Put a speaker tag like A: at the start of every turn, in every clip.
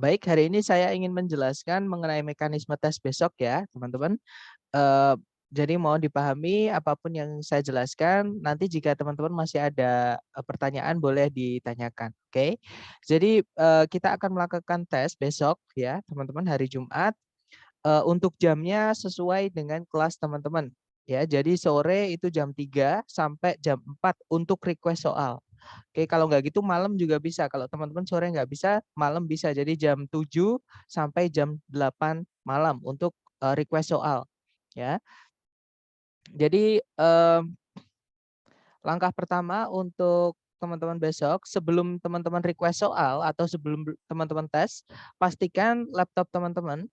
A: Baik, hari ini saya ingin menjelaskan mengenai mekanisme tes besok ya, teman-teman. Eee, jadi mohon dipahami apapun yang saya jelaskan, nanti jika teman-teman masih ada, pertanyaan boleh ditanyakan, oke? Jadi, kita akan melakukan tes besok ya, teman-teman, hari Jumat, untuk jamnya sesuai dengan kelas teman-teman, ya. Jadi sore itu jam 3 sampai jam 4 untuk request soal. Oke, kalau nggak gitu malam juga bisa, kalau teman-teman sore nggak bisa, malam bisa. Jadi jam 7 sampai jam 8 malam untuk, request soal, ya. Jadi, langkah pertama untuk teman-teman besok, sebelum teman-teman request soal atau sebelum teman-teman tes, pastikan laptop teman-teman,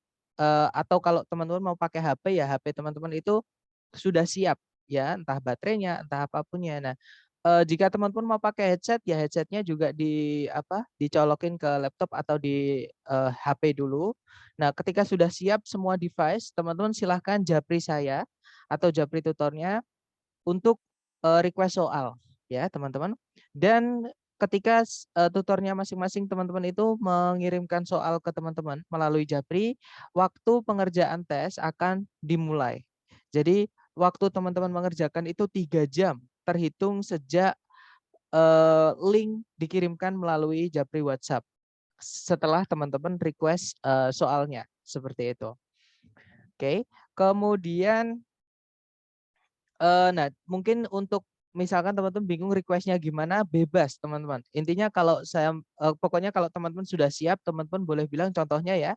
A: atau kalau teman-teman mau pakai HP, ya HP teman-teman itu sudah siap, ya, entah baterainya, entah apapunnya. Nah, jika teman-teman mau pakai headset, ya headsetnya juga dicolokin ke laptop atau di, HP dulu. Nah, ketika sudah siap semua device, teman-teman silahkan japri saya atau japri tutornya untuk, request soal, ya teman-teman. Dan ketika tutornya masing-masing teman-teman itu mengirimkan soal ke teman-teman melalui japri, waktu pengerjaan tes akan dimulai. Jadi waktu teman-teman mengerjakan itu 3 jam terhitung sejak, link dikirimkan melalui japri WhatsApp, setelah teman-teman request, soalnya, seperti itu. Oke, kemudian nah, mungkin untuk misalkan teman-teman bingung request-nya gimana, bebas teman-teman. Intinya kalau pokoknya kalau teman-teman sudah siap, teman-teman boleh bilang contohnya ya,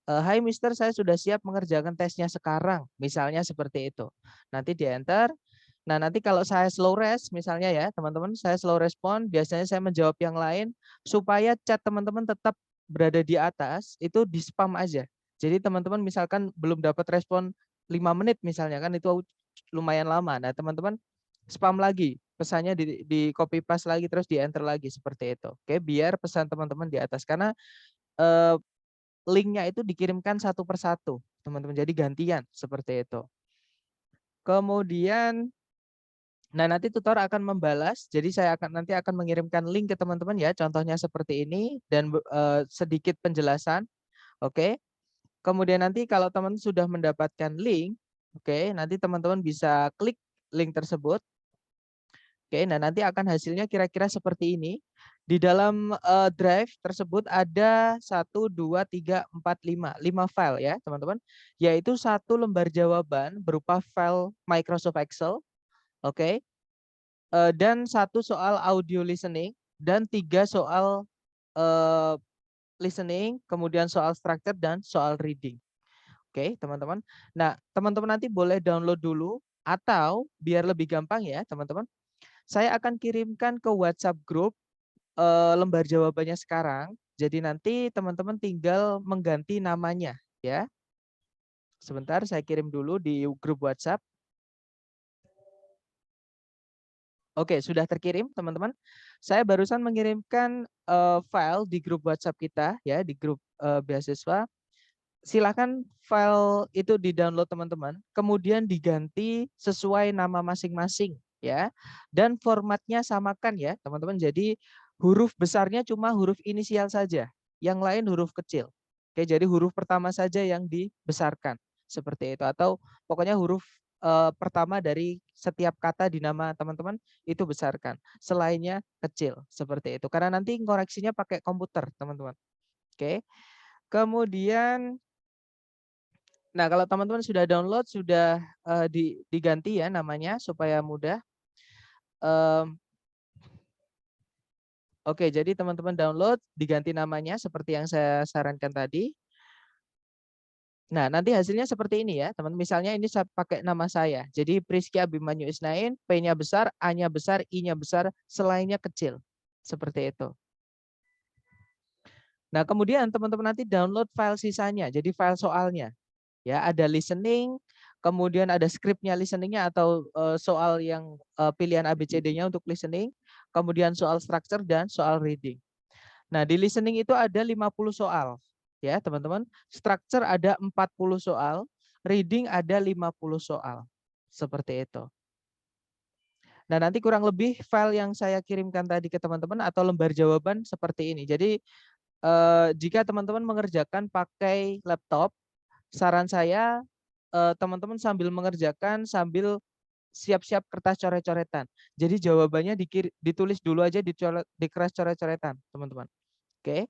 A: "Hai Mister, saya sudah siap mengerjakan tesnya sekarang." Misalnya seperti itu. Nanti di-enter. Nah, nanti kalau saya slow res misalnya ya, teman-teman, saya slow respon, biasanya saya menjawab yang lain, supaya chat teman-teman tetap berada di atas, itu di-spam aja. Jadi teman-teman misalkan belum dapat respon 5 menit misalnya kan itu lumayan lama. Nah, teman-teman spam lagi, pesannya di copy paste lagi terus di-enter lagi seperti itu. Oke, biar pesan teman-teman di atas karena, eee, link-nya itu dikirimkan satu per satu, teman-teman, jadi gantian seperti itu. Kemudian nah, nanti tutor akan membalas, jadi saya nanti akan mengirimkan link ke teman-teman ya, contohnya seperti ini dan sedikit penjelasan, oke. Kemudian nanti kalau teman sudah mendapatkan link, oke, nanti teman-teman bisa klik link tersebut, oke. Nah, nanti akan hasilnya kira-kira seperti ini. Di dalam, drive tersebut ada 1, 2, 3, 4, 5 file ya, teman-teman, yaitu satu lembar jawaban berupa file Microsoft Excel, oke. Dan satu soal audio listening dan 3 soal, eee, listening, kemudian soal structure dan soal reading. Oke, teman-teman. Nah, teman-teman nanti boleh download dulu atau biar lebih gampang ya, teman-teman, saya akan kirimkan ke WhatsApp grup, lembar jawabannya sekarang. Jadi nanti teman-teman tinggal mengganti namanya ya. Sebentar saya kirim dulu di grup WhatsApp. Oke, sudah terkirim teman-teman. Saya barusan mengirimkan, file di grup WhatsApp kita ya, di grup, beasiswa. Silakan file itu di-download teman-teman, kemudian diganti sesuai nama masing-masing ya, dan formatnya samakan ya teman-teman. Jadi huruf besarnya cuma huruf inisial saja, yang lain huruf kecil. Oke, jadi huruf pertama saja yang dibesarkan, seperti itu. Atau pokoknya huruf, pertama dari setiap kata di nama teman-teman itu besarkan, selainnya kecil, seperti itu. Karena nanti koreksinya pakai komputer teman-teman, oke. Kemudian nah, kalau teman-teman sudah download, sudah, diganti ya namanya supaya mudah. Mmm, oke, jadi teman-teman download, diganti namanya seperti yang saya sarankan tadi. Nah, nanti hasilnya seperti ini ya, teman. Misalnya ini saya pakai nama saya. Jadi Priski Abimanyu Isnain, P-nya besar, A-nya besar, I-nya besar, selainnya kecil. Seperti itu. Nah, kemudian teman-teman nanti download file sisanya, jadi file soalnya. Ya, ada listening, kemudian ada skripnya listeningnya atau, soal yang, pilihan ABCD-nya untuk listening, kemudian soal structure dan soal reading. Nah, di listening itu ada 50 soal, ya teman-teman. Structure ada 40 soal, reading ada 50 soal, seperti itu. Nah, nanti kurang lebih file yang saya kirimkan tadi ke teman-teman atau lembar jawaban seperti ini. Jadi, jika teman-teman mengerjakan pakai laptop, saran saya teman-teman sambil mengerjakan sambil siap-siap kertas coret-coretan. Jadi jawabannya ditulis dulu aja di keras coret-coretan, teman-teman. Oke.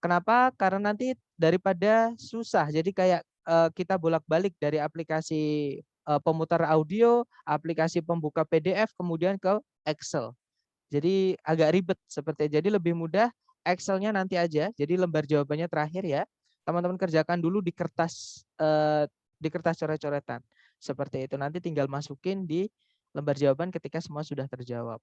A: Kenapa? Karena nanti daripada susah. Jadi kayak kita bolak-balik dari aplikasi pemutar audio, aplikasi pembuka PDF, kemudian ke Excel. Jadi agak ribet seperti itu. Jadi lebih mudah Excel-nya nanti aja. Jadi lembar jawabannya terakhir ya. Teman-teman kerjakan dulu di kertas coret-coretan. Seperti itu. Nanti tinggal masukin di lembar jawaban ketika semua sudah terjawab.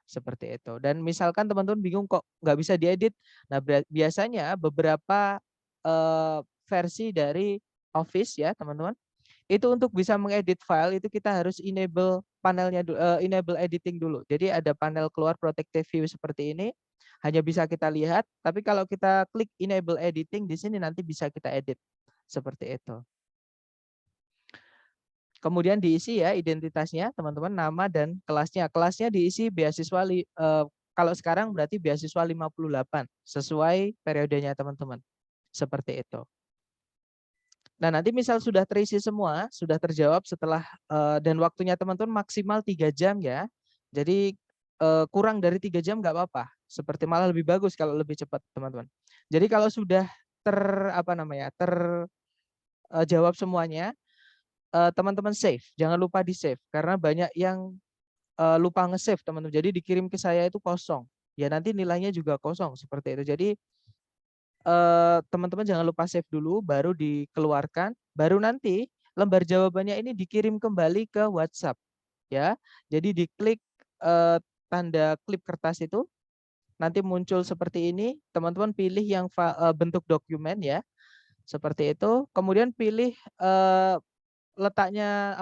A: Seperti itu. Dan misalkan teman-teman bingung kok nggak bisa diedit. Nah, biasanya beberapa versi dari Office ya, teman-teman. Itu untuk bisa mengedit file itu kita harus enable panelnya enable editing dulu. Jadi ada panel keluar protective view seperti ini. Hanya bisa kita lihat, tapi kalau kita klik enable editing di sini nanti bisa kita edit. Seperti itu. Kemudian diisi ya identitasnya, teman-teman, nama dan kelasnya. Kelasnya diisi beasiswa kalau sekarang berarti beasiswa 58 sesuai periodenya teman-teman. Seperti itu. Nah, nanti misal sudah terisi semua, sudah terjawab setelah dan waktunya teman-teman maksimal 3 jam ya. Jadi kurang dari 3 jam nggak apa-apa. Seperti malah lebih bagus kalau lebih cepat, teman-teman. Jadi kalau sudah terjawab semuanya, teman-teman save. Jangan lupa di-save karena banyak yang lupa nge-save, teman-teman. Jadi dikirim ke saya itu kosong. Ya nanti nilainya juga kosong seperti itu. Jadi teman-teman jangan lupa save dulu, baru dikeluarkan, baru nanti lembar jawabannya ini dikirim kembali ke WhatsApp, ya. Jadi diklik tanda klip kertas itu, nanti muncul seperti ini. Teman-teman pilih yang bentuk dokumen ya, seperti itu. Kemudian pilih letaknya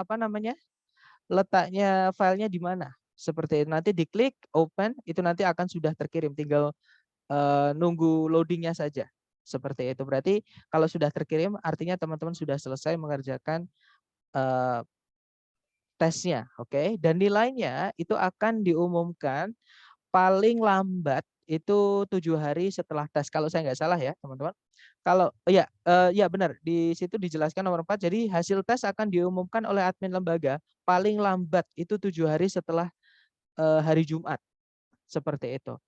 A: letaknya filenya di mana, seperti itu. Nanti diklik open, itu nanti akan sudah terkirim. Tinggal nunggu loadingnya saja. Seperti itu. Berarti kalau sudah terkirim artinya teman-teman sudah selesai mengerjakan tesnya. Oke. Dan nilainya itu akan diumumkan paling lambat itu 7 hari setelah tes. Kalau saya nggak salah ya teman-teman. Kalau ya benar di situ dijelaskan nomor 4. Jadi hasil tes akan diumumkan oleh admin lembaga paling lambat itu 7 hari setelah hari Jumat. Seperti itu.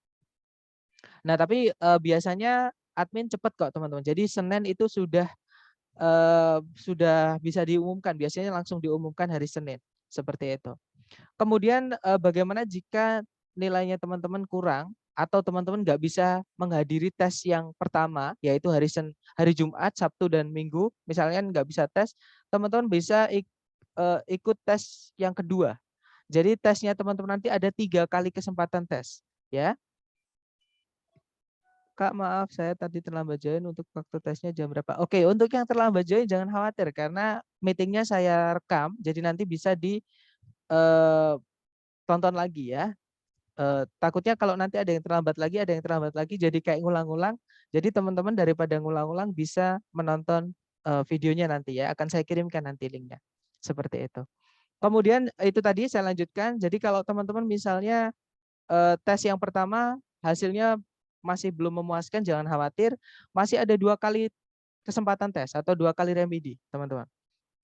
A: Nah, tapi biasanya admin cepat kok, teman-teman. Jadi Senin itu sudah bisa diumumkan. Biasanya langsung diumumkan hari Senin. Seperti itu. Kemudian bagaimana jika nilainya teman-teman kurang atau teman-teman nggak bisa menghadiri tes yang pertama, yaitu hari Jumat, Sabtu, dan Minggu, misalnya nggak bisa tes, teman-teman bisa ikut tes yang kedua. Jadi tesnya teman-teman nanti ada 3 kali kesempatan tes, ya. Kak, maaf saya tadi terlambat join, untuk waktu tesnya jam berapa? Oke, untuk yang terlambat join jangan khawatir karena meetingnya saya rekam, jadi nanti bisa tonton lagi ya. Takutnya kalau nanti ada yang terlambat lagi, jadi kayak ngulang-ngulang. Jadi teman-teman daripada ngulang-ngulang bisa menonton videonya nanti ya. Akan saya kirimkan nanti linknya. Seperti itu. Kemudian itu tadi saya lanjutkan. Jadi kalau teman-teman misalnya tes yang pertama hasilnya masih belum memuaskan, jangan khawatir. Masih ada 2 kali kesempatan tes atau 2 kali remedi, teman-teman.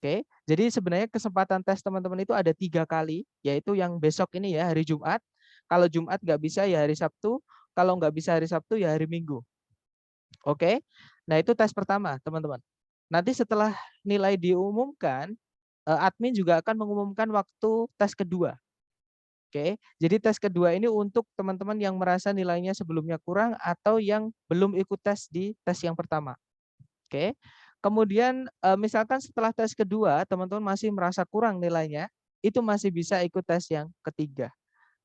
A: Oke, jadi sebenarnya kesempatan tes teman-teman itu ada 3 kali, yaitu yang besok ini ya, hari Jumat. Kalau Jumat nggak bisa ya hari Sabtu, kalau nggak bisa hari Sabtu ya hari Minggu. Oke, nah itu tes pertama, teman-teman. Nanti setelah nilai diumumkan, admin juga akan mengumumkan waktu tes kedua. Oke, jadi tes kedua ini untuk teman-teman yang merasa nilainya sebelumnya kurang atau yang belum ikut tes di tes yang pertama. Oke, kemudian misalkan setelah tes kedua teman-teman masih merasa kurang nilainya, itu masih bisa ikut tes yang ketiga.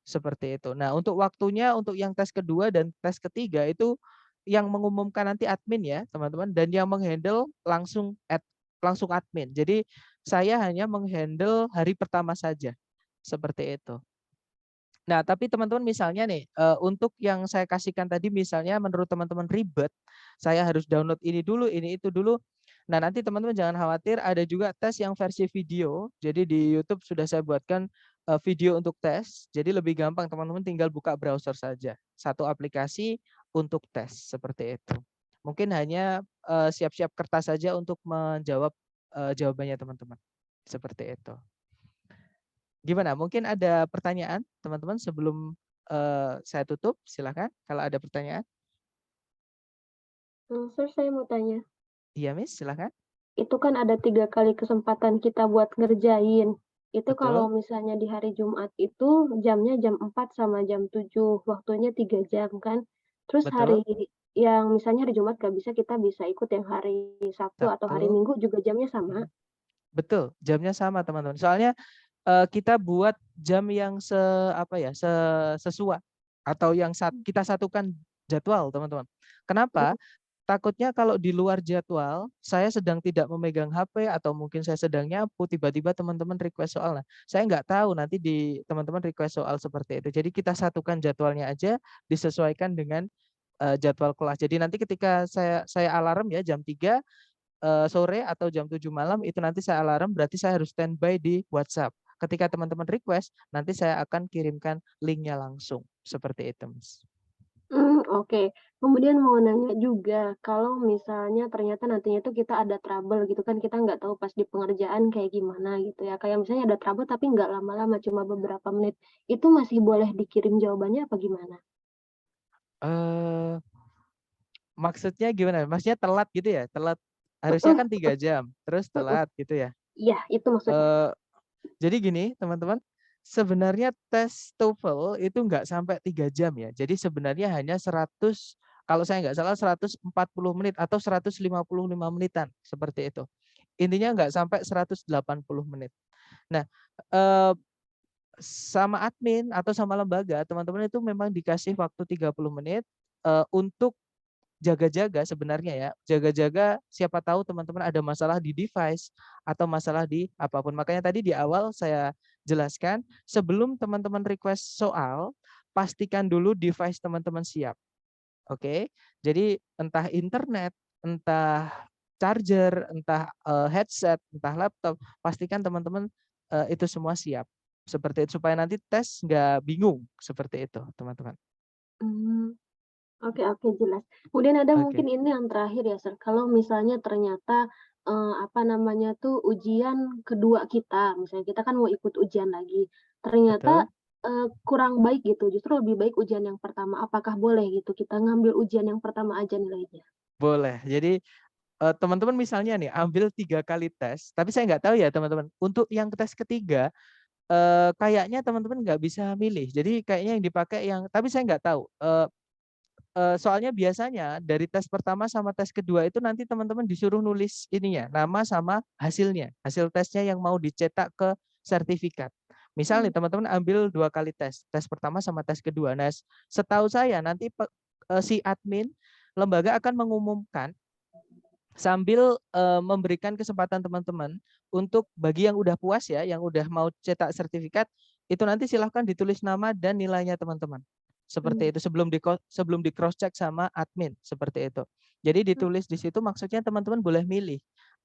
A: Seperti itu. Nah, untuk waktunya untuk yang tes kedua dan tes ketiga itu yang mengumumkan nanti admin ya, teman-teman, dan yang menghandle langsung admin. Jadi saya hanya menghandle hari pertama saja. Seperti itu. Nah, tapi teman-teman misalnya nih, untuk yang saya kasihkan tadi misalnya menurut teman-teman ribet, saya harus download ini dulu, ini itu dulu. Nah, nanti teman-teman jangan khawatir, ada juga tes yang versi video. Jadi di YouTube sudah saya buatkan video untuk tes. Jadi lebih gampang, teman-teman tinggal buka browser saja. Satu aplikasi untuk tes, seperti itu. Mungkin hanya siap-siap kertas saja untuk menjawab jawabannya teman-teman. Seperti itu. Gimana? Mungkin ada pertanyaan teman-teman sebelum saya tutup? Silakan kalau ada pertanyaan.
B: Sir, saya mau tanya.
A: Iya, Miss, silakan.
B: Itu kan ada 3 kali kesempatan kita buat ngerjain. Itu kalau
A: Betul,
B: misalnya di hari Jumat itu jamnya jam 4 sama jam 7, waktunya 3 jam kan. Terus hari
A: betul.
B: yang misalnya hari Jumat nggak bisa, kita bisa ikut yang hari Sabtu atau hari
A: Sabtu.
B: Minggu juga jamnya sama?
A: Mhm. Betul, jamnya sama teman-teman. Soalnya kita buat jam yang apa ya, sesuai atau yang kita satukan jadwal, teman-teman. Kenapa?
B: Mmm,
A: Takutnya kalau di luar jadwal, saya sedang tidak memegang HP atau mungkin saya sedang nyapu, tiba-tiba teman-teman request soal. Nah, saya nggak tahu nanti di teman-teman request soal seperti itu. Jadi kita satukan jadwalnya aja, disesuaikan dengan jadwal kelas. Jadi nanti ketika saya alarm ya jam 3 sore atau jam 7 malam itu nanti saya alarm, berarti saya harus standby di WhatsApp. Ketika teman-teman request, nanti saya akan kirimkan linknya langsung. Seperti itu, Mas.
B: oke. Kemudian mau nanya juga, kalau misalnya ternyata nantinya tuh kita ada trouble gitu kan, kita nggak tahu pas di pengerjaan kayak gimana gitu ya, kayak misalnya ada trouble tapi nggak lama-lama, cuma beberapa menit, itu masih boleh dikirim jawabannya apa gimana?
A: Eh, maksudnya gimana? Maksudnya telat gitu ya? Telat harusnya
B: Mhm
A: kan 3 jam, terus
B: mhm.
A: telat gitu ya?
B: Iya, itu maksudnya.
A: Eh, jadi gini, teman-teman, sebenarnya tes TOEFL itu nggak sampai 3 jam ya. Jadi sebenarnya hanya 100, kalau saya nggak salah 140 menit atau 155 menitan seperti itu. Intinya nggak sampai 180 menit. Nah, eh, sama admin atau sama lembaga, teman-teman itu memang dikasih waktu 30 menit untuk jaga-jaga sebenarnya ya. Jaga-jaga siapa tahu teman-teman ada masalah di device atau masalah di apapun. Makanya tadi di awal saya jelaskan, sebelum teman-teman request soal, pastikan dulu device teman-teman siap. Oke. Jadi entah internet, entah charger, entah headset, entah laptop, pastikan teman-teman itu semua siap. Seperti itu supaya nanti tes nggak bingung, seperti itu, teman-teman.
B: Mmm, oke oke, jelas. Kemudian ada mungkin
A: Oke,
B: ini yang terakhir ya, Sir, kalau misalnya ternyata, apa namanya tuh, ujian kedua kita, misalnya kita kan mau ikut ujian lagi, ternyata,
A: betul.
B: kurang baik gitu, justru lebih baik ujian yang pertama, apakah boleh gitu kita ngambil ujian yang pertama aja nilainya?
A: Boleh. Jadi teman-teman misalnya nih ambil 3 kali tes, tapi saya nggak tahu ya teman-teman. Untuk yang tes ketiga, kayaknya teman-teman nggak bisa milih. Jadi kayaknya yang dipakai tapi saya nggak tahu. Soalnya biasanya dari tes pertama sama tes kedua itu nanti teman-teman disuruh nulis ininya, nama sama hasilnya, hasil tesnya yang mau dicetak ke sertifikat. Misal nih
B: Mmm,
A: teman-teman ambil 2 kali tes, tes pertama sama tes kedua. Nah, setahu saya nanti si admin lembaga akan mengumumkan sambil memberikan kesempatan teman-teman untuk bagi yang udah puas ya, yang udah mau cetak sertifikat, itu nanti silahkan ditulis nama dan nilainya teman-teman. Seperti
B: mmm,
A: itu sebelum di cross check sama admin seperti itu. Jadi
B: mmm,
A: ditulis di situ maksudnya teman-teman boleh milih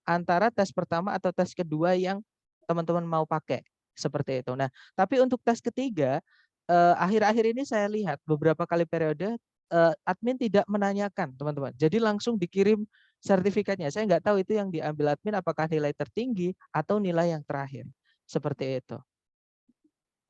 A: antara tes pertama atau tes kedua yang teman-teman mau pakai seperti itu. Nah, tapi untuk tes ketiga akhir-akhir ini saya lihat beberapa kali periode admin tidak menanyakan teman-teman. Jadi langsung dikirim sertifikatnya. Saya nggak tahu itu yang diambil admin apakah nilai tertinggi atau nilai yang terakhir. Seperti itu.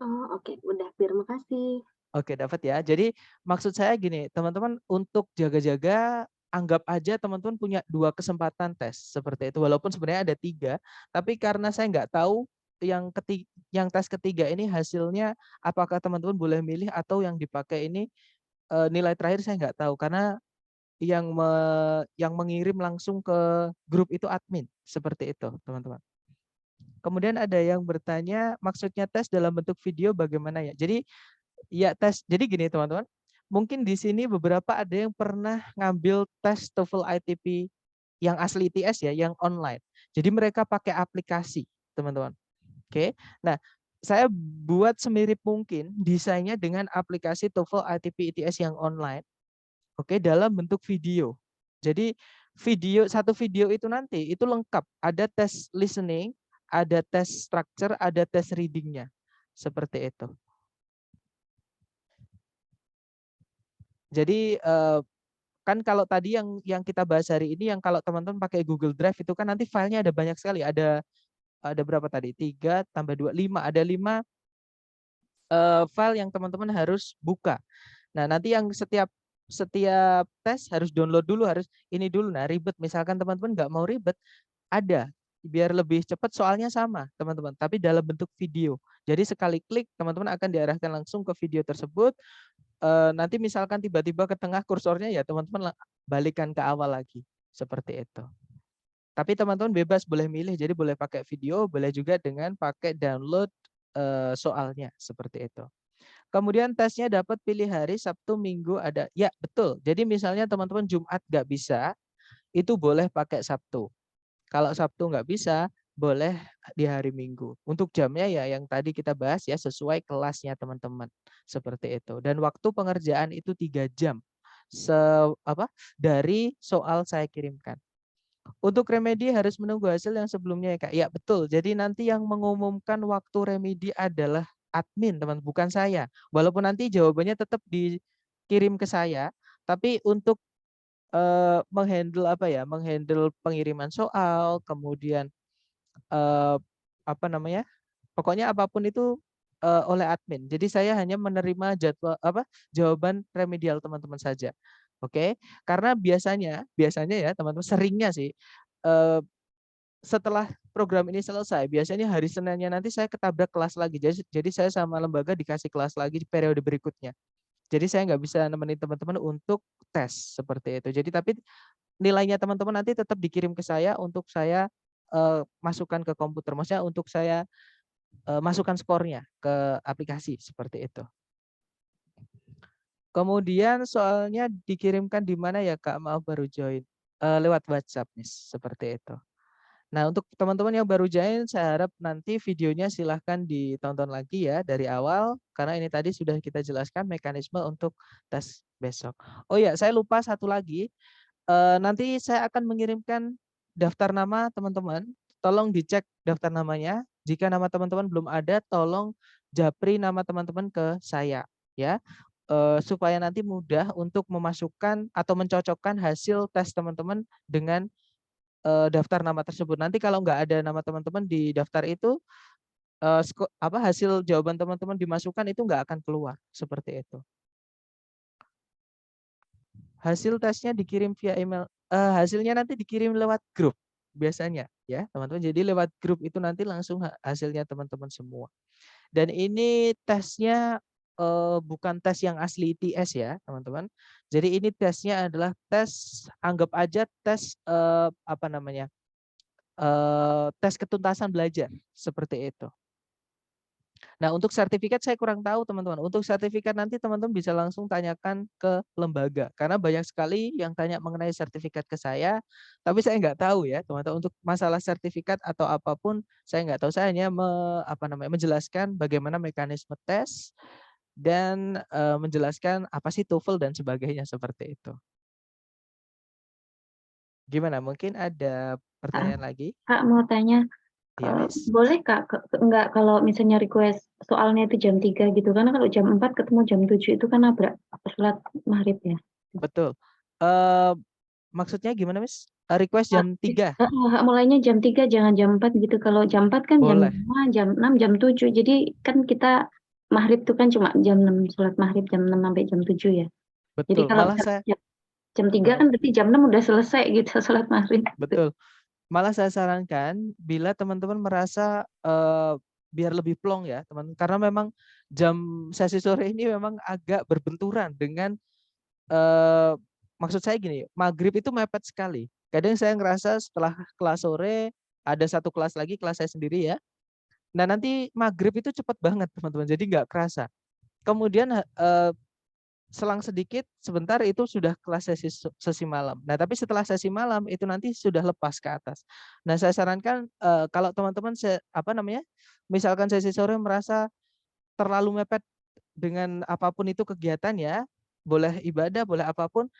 B: oh, oke, udah, terima kasih.
A: Oke, dapat ya. Jadi maksud saya gini, teman-teman untuk jaga-jaga anggap aja teman-teman punya 2 kesempatan tes seperti itu. Walaupun sebenarnya ada 3, tapi karena saya nggak tahu yang tes ketiga ini hasilnya apakah teman-teman boleh milih atau yang dipakai ini nilai terakhir saya nggak tahu karena yang mengirim langsung ke grup itu admin, seperti itu, teman-teman. Kemudian ada yang bertanya, maksudnya tes dalam bentuk video bagaimana ya? Jadi ya tes, jadi gini teman-teman, mungkin di sini beberapa ada yang pernah ngambil tes TOEFL ITP yang asli ITS ya, yang online. Jadi mereka pakai aplikasi, teman-teman. Oke. Nah, saya buat semirip mungkin desainnya dengan aplikasi TOEFL ITP ITS yang online. Oke, dalam bentuk video. Jadi satu video itu nanti itu lengkap, ada tes listening, ada tes structure, ada tes readingnya. Seperti itu. Jadi Kan kalau tadi yang kita bahas hari ini, yang kalau teman-teman pakai Google Drive itu kan nanti filenya ada banyak sekali. Ada berapa tadi? 3 tambah 2, 5. Ada 5 file yang teman-teman harus buka. Nah, nanti yang setiap tes harus download dulu, harus ini dulu. Nah, ribet. Misalkan teman-teman nggak mau ribet, ada. Biar lebih cepat soalnya sama, teman-teman. Tapi dalam bentuk video. Jadi sekali klik, teman-teman akan diarahkan langsung ke video tersebut. Nanti misalkan tiba-tiba ke tengah kursornya, ya teman-teman balikan ke awal lagi. Seperti itu. Tapi teman-teman bebas boleh milih. Jadi boleh pakai video, boleh juga dengan pakai download soalnya. Seperti itu. Kemudian tesnya dapat pilih hari Sabtu, Minggu ada. Ya, betul. Jadi misalnya teman-teman Jumat nggak bisa, itu boleh pakai Sabtu. Kalau Sabtu nggak bisa, boleh di hari Minggu. Untuk jamnya ya yang tadi kita bahas ya, sesuai kelasnya teman-teman. Seperti itu. Dan waktu pengerjaan itu 3 jam. Dari soal saya kirimkan. Untuk remedi harus menunggu hasil yang sebelumnya ya Kak. Ya betul. Jadi nanti yang mengumumkan waktu remedi adalah admin teman, bukan saya. Walaupun nanti jawabannya tetap dikirim ke saya, tapi untuk menghandle menghandle pengiriman soal, kemudian eh, pokoknya apapun itu oleh admin. Jadi saya hanya menerima jawaban remedial teman-teman saja. Oke, karena biasanya ya teman-teman, seringnya sih setelah program ini selesai, biasanya hari Seninnya nanti saya ketabrak kelas lagi. Jadi saya sama lembaga dikasih kelas lagi di periode berikutnya. Jadi saya nggak bisa nemenin teman-teman untuk tes seperti itu. Jadi tapi nilainya teman-teman nanti tetap dikirim ke saya untuk saya masukkan ke komputer. Maksudnya untuk saya masukkan skornya ke aplikasi seperti itu. Kemudian soalnya dikirimkan di mana ya Kak? Maaf baru join. Lewat WhatsApp nih, seperti itu. Nah, untuk teman-teman yang baru join, saya harap nanti videonya silahkan ditonton lagi ya dari awal, karena ini tadi sudah kita jelaskan mekanisme untuk tes besok. Oh ya, saya lupa satu lagi. Nanti saya akan mengirimkan daftar nama teman-teman. Tolong dicek daftar namanya. Jika nama teman-teman belum ada, tolong japri nama teman-teman ke saya, ya, supaya nanti mudah untuk memasukkan atau mencocokkan hasil tes teman-teman dengan daftar nama tersebut. Nanti kalau nggak ada nama teman-teman di daftar itu, hasil jawaban teman-teman dimasukkan itu nggak akan keluar seperti itu. Hasil tesnya dikirim via email. Hasilnya nanti dikirim lewat grup biasanya ya teman-teman. Jadi lewat grup itu nanti langsung hasilnya teman-teman semua. Dan ini tesnya bukan tes yang asli ITS ya teman-teman. Jadi ini tesnya adalah tes, anggap aja tes tes ketuntasan belajar seperti itu. Nah, untuk sertifikat saya kurang tahu teman-teman. Untuk sertifikat nanti teman-teman bisa langsung tanyakan ke lembaga. Karena banyak sekali yang tanya mengenai sertifikat ke saya, tapi saya nggak tahu ya teman-teman. Untuk masalah sertifikat atau apapun, saya nggak tahu. Saya hanya menjelaskan bagaimana mekanisme tes dan menjelaskan apa sih TOEFL dan sebagainya seperti itu. Gimana? Mungkin ada pertanyaan lagi?
C: Kak mau tanya,
A: Iya, Miss.
C: boleh Kak, enggak kalau misalnya request soalnya itu jam 3 gitu, karena kalau jam 4 ketemu jam 7 itu kan nabrak sholat maghrib ya.
A: Betul. Maksudnya gimana, Miss? Request jam 3?
C: Mulainya jam 3, jangan jam 4 gitu. Kalau jam 4 kan jam
A: Boleh.
C: 5, jam 6, jam 7. Jadi kan kita maghrib itu kan cuma jam 6, sholat maghrib jam 6 sampai jam 7 ya. Jadi
A: Betul.
C: kalau
A: Malah saya
C: jam 3 kan berarti jam 6 udah selesai gitu sholat maghrib.
A: betul. Malah saya sarankan bila teman-teman merasa biar lebih plong ya, teman. Karena memang jam sesi sore ini memang agak berbenturan dengan maksud saya gini, maghrib itu mepet sekali. Kadang saya ngerasa setelah kelas sore ada satu kelas lagi, kelas saya sendiri ya. Nah, nanti maghrib itu cepet banget teman-teman, jadi nggak kerasa. Kemudian selang sedikit sebentar itu sudah kelas sesi malam. Nah, tapi setelah sesi malam itu nanti sudah lepas ke atas. Nah, saya sarankan kalau teman-teman misalkan sesi sore merasa terlalu mepet dengan apapun itu kegiatan ya, boleh ibadah, boleh apapun,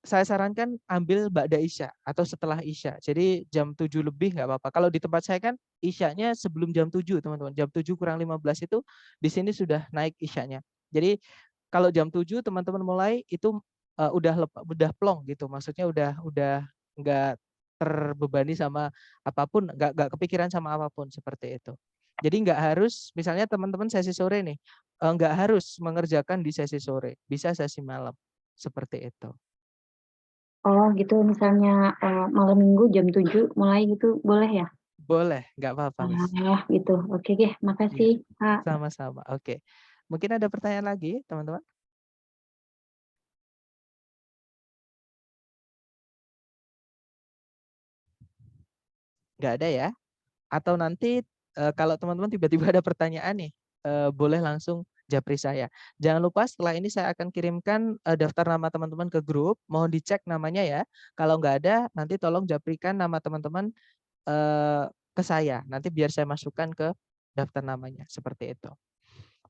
A: saya sarankan ambil ba'da isya atau setelah isya. Jadi jam 7 lebih nggak apa-apa. Kalau di tempat saya kan isyanya sebelum jam 7, teman-teman. Jam 7 kurang 15 itu di sini sudah naik isyanya. Jadi kalau jam 7 teman-teman mulai itu udah plong gitu, maksudnya udah nggak terbebani sama apapun, nggak kepikiran sama apapun, seperti itu. Jadi nggak harus, misalnya teman-teman sesi sore nih, nggak harus mengerjakan di sesi sore, bisa sesi malam, seperti itu.
C: Oh gitu, misalnya malam minggu jam 7 mulai gitu, boleh ya?
A: Boleh, nggak apa-apa, Miss.
C: Gitu. Oke deh,
A: Iya,
C: makasih, Kak.
A: sama-sama. Oke. Mungkin ada pertanyaan lagi, teman-teman? Nggak ada ya? Atau nanti kalau teman-teman tiba-tiba ada pertanyaan nih, boleh langsung japri saya. Jangan lupa setelah ini saya akan kirimkan daftar nama teman-teman ke grup, mohon dicek namanya ya. Kalau nggak ada, nanti tolong japrikan nama teman-teman ke saya. Nanti biar saya masukkan ke daftar namanya, seperti itu.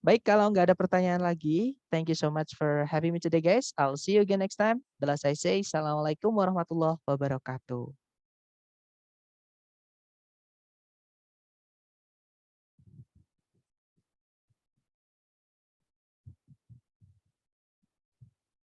A: Baik, kalau nggak ada pertanyaan lagi, thank you so much for having me today, guys. I'll see you again next time. The last I say, Assalamualaikum warahmatullahi wabarakatuh.